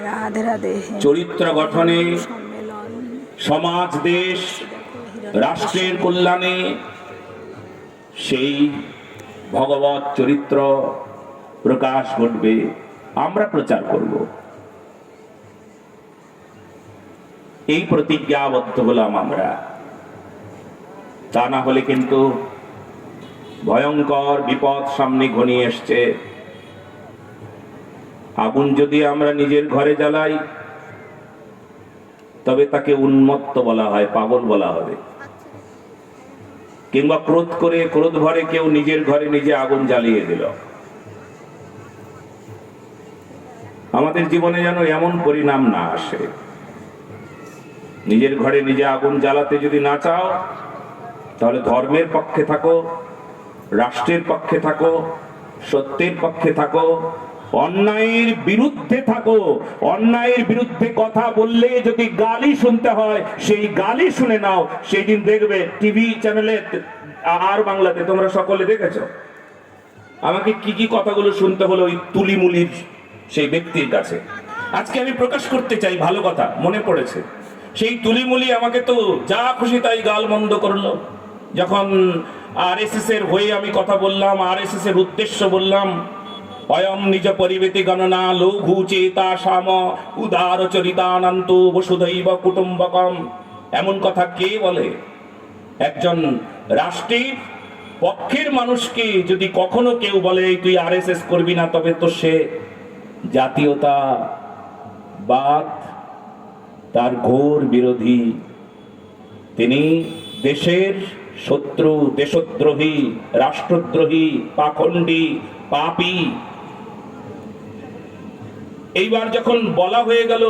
রাধে রাধে। চরিত্র গঠনে, সমাজ, দেশ, রাষ্ট্রের কল্যাণে সেই ভগবত চরিত্র প্রকাশ ঘটবে, আমরা প্রচার করব। এই প্রতিজ্ঞাবদ্ধ হলাম আমরা। তা না হলে কিন্তু ভয়ঙ্কর বিপদ সামনে ঘনিয়ে এসছে। আগুন যদি আমরা নিজের ঘরে জ্বালাই তবে তাকে উন্মত্ত বলা হয়, পাগল বলা হবে। কিংবা ক্রোধ করে, ক্রোধ ভরে কেউ নিজের ঘরে নিজে আগুন জ্বালিয়ে দিল। আমাদের জীবনে যেন এমন পরিণাম না আসে। নিজের ঘরে নিজে আগুন জ্বালাতে যদি না চাও, তাহলে ধর্মের পক্ষে থাকো, রাষ্ট্রের পক্ষে থাকো, সত্যের পক্ষে থাকো, অন্যায়ের বিরুদ্ধে থাকো। অন্যায়ের বিরুদ্ধে কথা বললে যদি গালি শুনতে হয়, সেই গালি শুনে নাও। সেই দিন দেখবে টিভি চ্যানেলে আর বাংলাতে, তোমরা সকলে দেখেছো আমাকে কি কি কথাগুলো শুনতে হলো ওই তুলিমুলির সেই ব্যক্তির কাছে। আজকে আমি প্রকাশ করতে চাই, ভালো কথা মনে পড়েছে। সেই তুলিমুলি আমাকে তো যা খুশি তাই গাল মন্দ করলো। যখন আরএসএস এর হয়ে আমি কথা বললাম, আরএসএস এর উদ্দেশ্য বললাম, অয়ম নিজ পরিবেতি গণনা লঘু চেতা সাম উদার চরিতানন্ত বসুধৈব কুটুম্বকম। এমন কথা কে বলে? একজন রাষ্ট্রের পক্ষের মানুষকে যদি কখনো কেউ বলে তুই আরএসএস করবি না, তবে তো সে জাতীয়তাবাদ, তার ঘোর বিরোধী। তিনি দেশের শত্রু, দেশদ্রোহী, রাষ্ট্রদ্রোহী, পাখণ্ডী, পাপী। এইবার যখন বলা হয়ে গেল,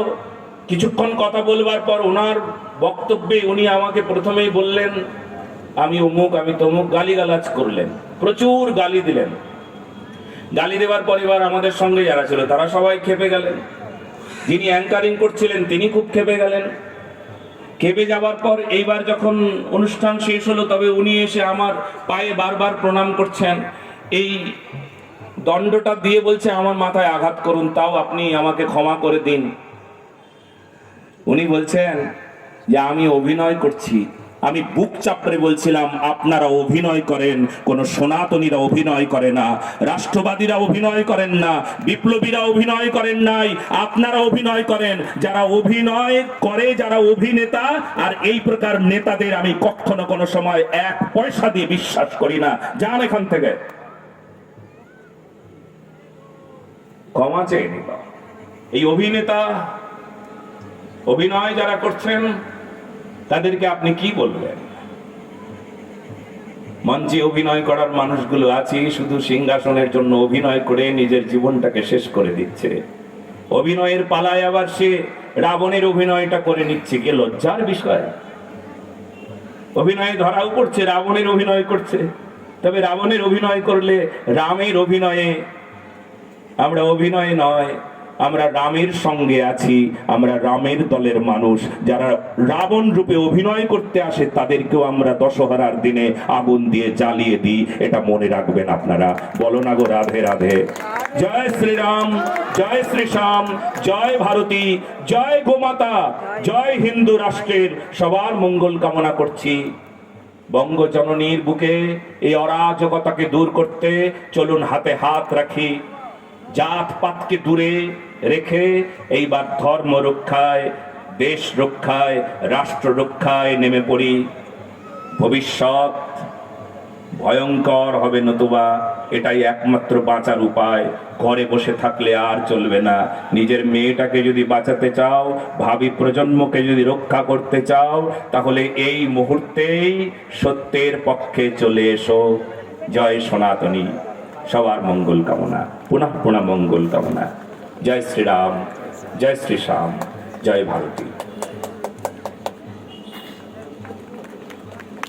কিছুক্ষণ কথা বলবার পর ওনার বক্তব্যে উনি আমাকে প্রথমেই বললেন আমি অমুক, আমি তমুক, গালিগালাজ করলেন, প্রচুর গালি দিলেন। গালি দেওয়ার পর এবার আমাদের সঙ্গে যারা ছিল তারা সবাই ক্ষেপে গেলেন। যিনি অ্যাঙ্কারিং করছিলেন তিনি খুব ক্ষেপে গেলেন। ক্ষেপে যাবার পর এইবার যখন অনুষ্ঠান শেষ হলো, তবে উনি এসে আমার পায়ে বারবার প্রণাম করছেন। এই দণ্ডটা দিয়ে বলছে আমার মাথায় আঘাত করুন, তাও আপনি আমাকে ক্ষমা করে দিন। উনি বলছেন যে আমি অভিনয় করছি। আমি বুক চাপড়ে বলছিলাম আপনারা অভিনয় করেন, কোন সনাতনীরা অভিনয় করে না, রাষ্ট্রবাদীরা অভিনয় করেন না, বিপ্লবীরা অভিনয় করেন নাই, আপনারা অভিনয় করেন। যারা অভিনয় করে, যারা অভিনেতা, আর এই প্রকার নেতাদের আমি কখনো কোনো সময় এক পয়সা দিয়ে বিশ্বাস করি না। যান এখান থেকে। ক্ষমা চেয়ে নিল। এই অভিনেতা, অভিনয় যারা করছেন তাদেরকে আপনি কি বলবেন? মঞ্চে অভিনয় করার মানুষগুলো আছে, শুধু সিংহাসনের জন্য অভিনয় করে নিজের জীবনটাকে শেষ করে দিচ্ছে। অভিনয়ের পালায় আবার সে রাবণের অভিনয়টা করে নিচ্ছে, কি লজ্জার বিষয়। অভিনয়ে ধরাও পড়ছে, রাবণের অভিনয় করছে। তবে রাবণের অভিনয় করলে রামের অভিনয়ে আমরা অভিনয় নয়, আমরা রামের সঙ্গে আছি, আমরা রামের দলের মানুষ। যারা রাবণ রূপে অভিনয় করতে আসে তাদেরকেও আমরা দশহরার দিনে আগুন দিয়ে জ্বালিয়ে দিই। এটা মনে রাখবেন আপনারা। বলো না গো রাধে রাধে। জয় শ্রীরাম, জয় শ্রীশ্যাম, জয় ভারতী, জয় গোমাতা, জয় হিন্দু রাষ্ট্রের সবার মঙ্গল কামনা করছি। বঙ্গজননীর বুকে এই অরাজকতাকে দূর করতে চলুন হাতে হাত রাখি, জাত পাতকে দূরে রেখে এইবার ধর্ম রক্ষায়, দেশ রক্ষায়, রাষ্ট্র রক্ষায় নেমে পড়ি। ভবিষ্যৎ ভয়ঙ্কর হবে, নতুবা এটাই একমাত্র বাঁচার উপায়। ঘরে বসে থাকলে আর চলবে না। নিজের মেয়েটাকে যদি বাঁচাতে চাও, ভাবি প্রজন্মকে যদি রক্ষা করতে চাও, তাহলে এই মুহূর্তেই সত্যের পক্ষে চলে এসো। জয় সনাতনী। সবার মঙ্গল কামনা, পুনঃ পুনঃ মঙ্গল কামনা। জয় শ্রীরাম, জয় শ্রীশ্যাম, জয় ভারতী।